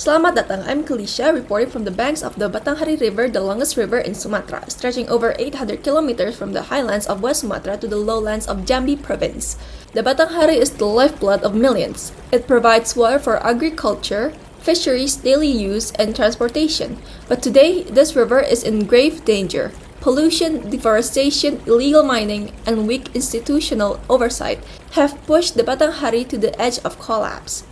Selamat datang, I'm Kalisha, reporting from the banks of the Batanghari River, the longest river in Sumatra, stretching over 800 kilometers from the highlands of West Sumatra to the lowlands of Jambi province. The Batanghari is the lifeblood of millions. It provides water for agriculture, fisheries, daily use, and transportation. But today, this river is in grave danger. Pollution, deforestation, illegal mining, and weak institutional oversight have pushed the Batanghari to the edge of collapse.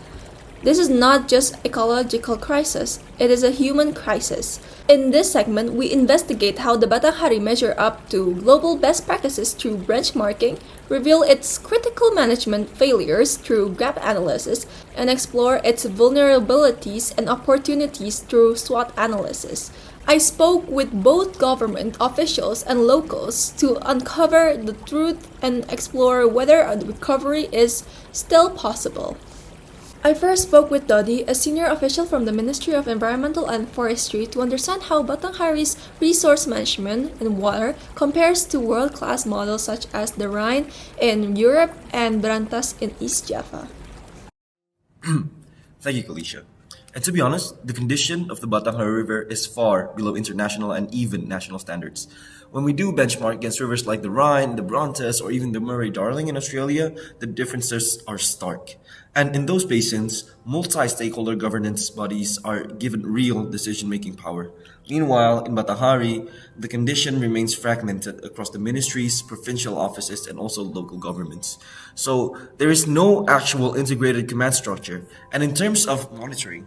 This is not just ecological crisis, it is a human crisis. In this segment, we investigate how the Batanghari measure up to global best practices through benchmarking, reveal its critical management failures through gap analysis, and explore its vulnerabilities and opportunities through SWOT analysis. I spoke with both government officials and locals to uncover the truth and explore whether a recovery is still possible. I first spoke with Dodi, a senior official from the Ministry of Environmental and Forestry, to understand how Batanghari's resource management and water compares to world-class models such as the Rhine in Europe and Brantas in East Java. Thank you, Kalisha. And to be honest, the condition of the Batanghari River is far below international and even national standards. When we do benchmark against rivers like the Rhine, the Brantas, or even the Murray-Darling in Australia, the differences are stark. And in those basins, multi-stakeholder governance bodies are given real decision-making power. Meanwhile, in Batanghari, the condition remains fragmented across the ministries, provincial offices, and also local governments. So there is no actual integrated command structure. And in terms of monitoring,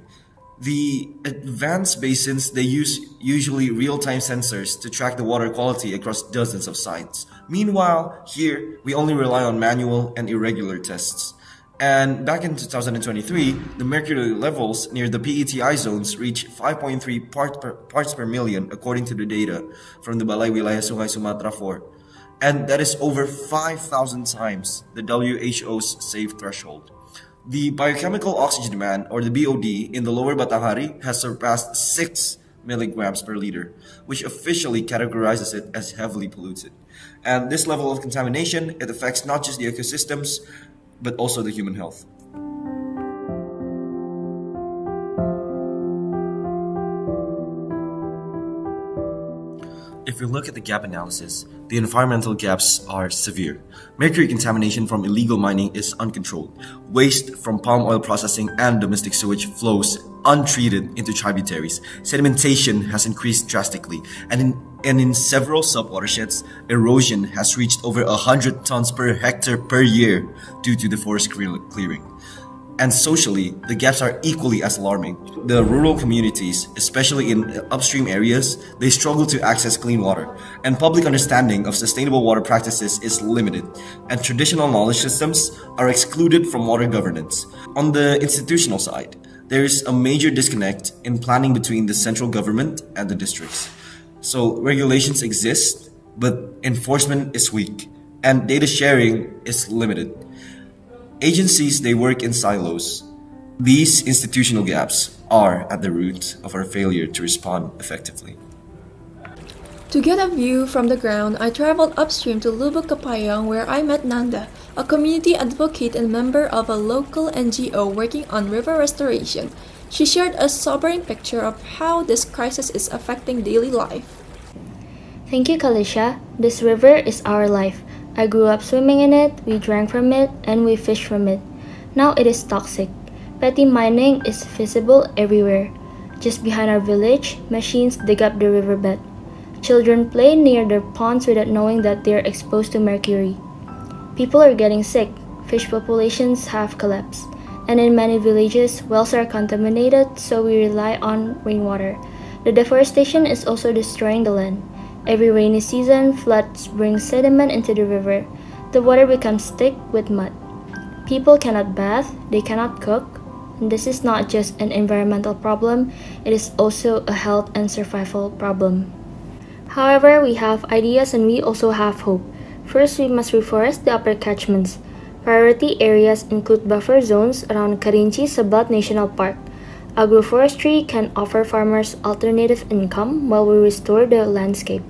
the advanced basins, they use usually real-time sensors to track the water quality across dozens of sites. Meanwhile, here, we only rely on manual and irregular tests. And back in 2023, the mercury levels near the PETI zones reached 5.3 parts per million according to the data from the Balai Wilayah Sungai Sumatra 4. And that is over 5,000 times the WHO's safe threshold. The biochemical oxygen demand, or the BOD, in the lower Batanghari has surpassed 6 milligrams per liter, which officially categorizes it as heavily polluted. And this level of contamination, it affects not just the ecosystems, but also the human health. If we look at the gap analysis, the environmental gaps are severe. Mercury contamination from illegal mining is uncontrolled. Waste from palm oil processing and domestic sewage flows untreated into tributaries. Sedimentation has increased drastically, and in several sub-watersheds, erosion has reached over 100 tons per hectare per year due to the forest clearing. And socially, the gaps are equally as alarming. The rural communities, especially in upstream areas, they struggle to access clean water, and public understanding of sustainable water practices is limited, and traditional knowledge systems are excluded from water governance. On the institutional side, there is a major disconnect in planning between the central government and the districts. So regulations exist, but enforcement is weak, and data sharing is limited. Agencies, they work in silos. These institutional gaps are at the root of our failure to respond effectively. To get a view from the ground, I traveled upstream to Lubuk Kapayong, where I met Nanda, a community advocate and member of a local NGO working on river restoration. She shared a sobering picture of how this crisis is affecting daily life. Thank you, Kalisha. This river is our life. I grew up swimming in it, we drank from it, and we fished from it. Now it is toxic. Petty mining is visible everywhere. Just behind our village, machines dig up the riverbed. Children play near their ponds without knowing that they are exposed to mercury. People are getting sick, fish populations have collapsed, and in many villages, wells are contaminated, so we rely on rainwater. The deforestation is also destroying the land. Every rainy season, floods bring sediment into the river. The water becomes thick with mud. People cannot bath, they cannot cook. And this is not just an environmental problem, it is also a health and survival problem. However, we have ideas and we also have hope. First, we must reforest the upper catchments. Priority areas include buffer zones around Karinci Sebat National Park. Agroforestry can offer farmers alternative income while we restore the landscape.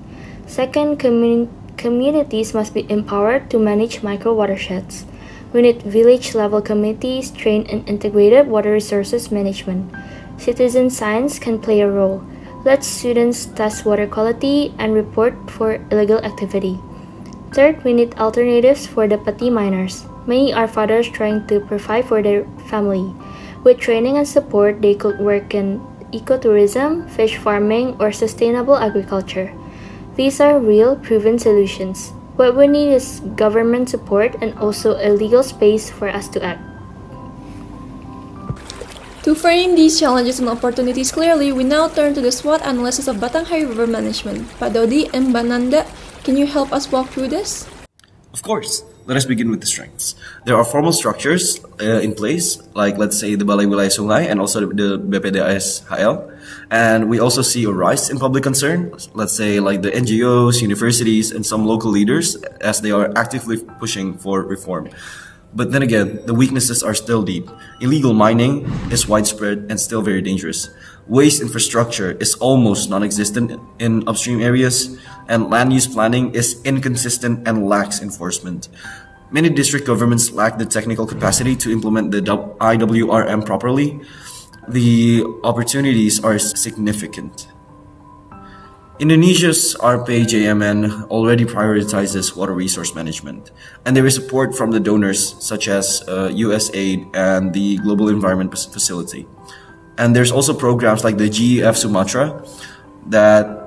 Second, communities must be empowered to manage micro-watersheds. We need village-level committees trained in integrated water resources management. Citizen science can play a role. Let students test water quality and report for illegal activity. Third, we need alternatives for the petty miners. Many are fathers trying to provide for their family. With training and support, they could work in ecotourism, fish farming, or sustainable agriculture. These are real, proven solutions. What we need is government support and also a legal space for us to act. To frame these challenges and opportunities clearly, we now turn to the SWOT analysis of Batanghari River management. Pak Dodi and Bananda, can you help us walk through this? Of course. Let us begin with the strengths. There are formal structures in place, like let's say the Balai Wilayah Sungai and also the BPDAS HL. And we also see a rise in public concern, let's say like the NGOs, universities, and some local leaders as they are actively pushing for reform. But then again, the weaknesses are still deep. Illegal mining is widespread and still very dangerous. Waste infrastructure is almost non-existent in upstream areas, and land use planning is inconsistent and lacks enforcement. Many district governments lack the technical capacity to implement the IWRM properly. The opportunities are significant. Indonesia's RPJMN already prioritizes water resource management, and there is support from the donors such as USAID and the Global Environment Facility. And there's also programs like the GEF Sumatra that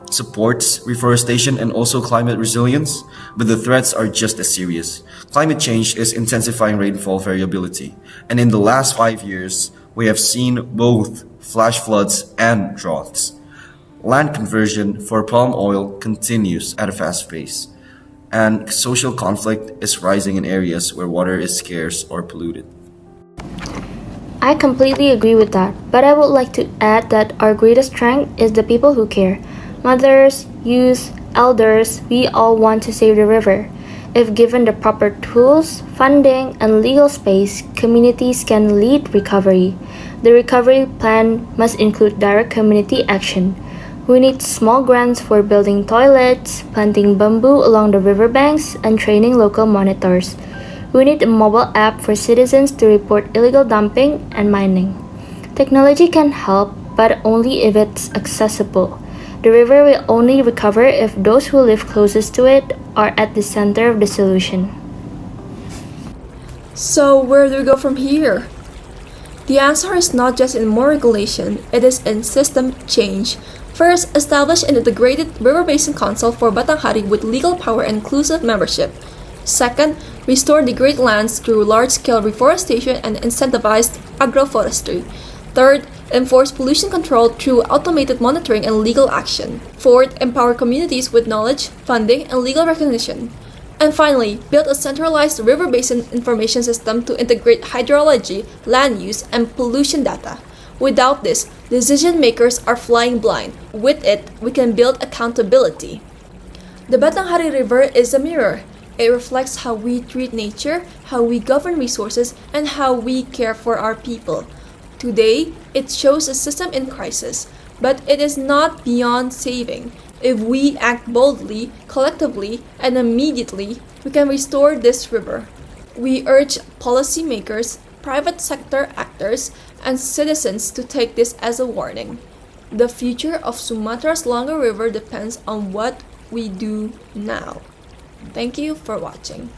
supports reforestation and also climate resilience, but the threats are just as serious. Climate change is intensifying rainfall variability, and in the last 5 years, we have seen both flash floods and droughts. Land conversion for palm oil continues at a fast pace, and social conflict is rising in areas where water is scarce or polluted. I completely agree with that, but I would like to add that our greatest strength is the people who care. Mothers, youth, elders, we all want to save the river. If given the proper tools, funding, and legal space, communities can lead recovery. The recovery plan must include direct community action. We need small grants for building toilets, planting bamboo along the riverbanks, and training local monitors. We need a mobile app for citizens to report illegal dumping and mining. Technology can help, but only if it's accessible. The river will only recover if those who live closest to it are at the center of the solution. So, where do we go from here? The answer is not just in more regulation, it is in system change. First, establish an integrated river basin council for Batanghari with legal power and inclusive membership. Second, restore degraded lands through large-scale reforestation and incentivized agroforestry. Third, enforce pollution control through automated monitoring and legal action. Fourth, empower communities with knowledge, funding, and legal recognition. And finally, build a centralized river basin information system to integrate hydrology, land use, and pollution data. Without this, decision makers are flying blind. With it, we can build accountability. The Batanghari River is a mirror. It reflects how we treat nature, how we govern resources, and how we care for our people. Today, it shows a system in crisis, but it is not beyond saving. If we act boldly, collectively, and immediately, we can restore this river. We urge policymakers, private sector actors, and citizens to take this as a warning. The future of Sumatra's longer river depends on what we do now. Thank you for watching.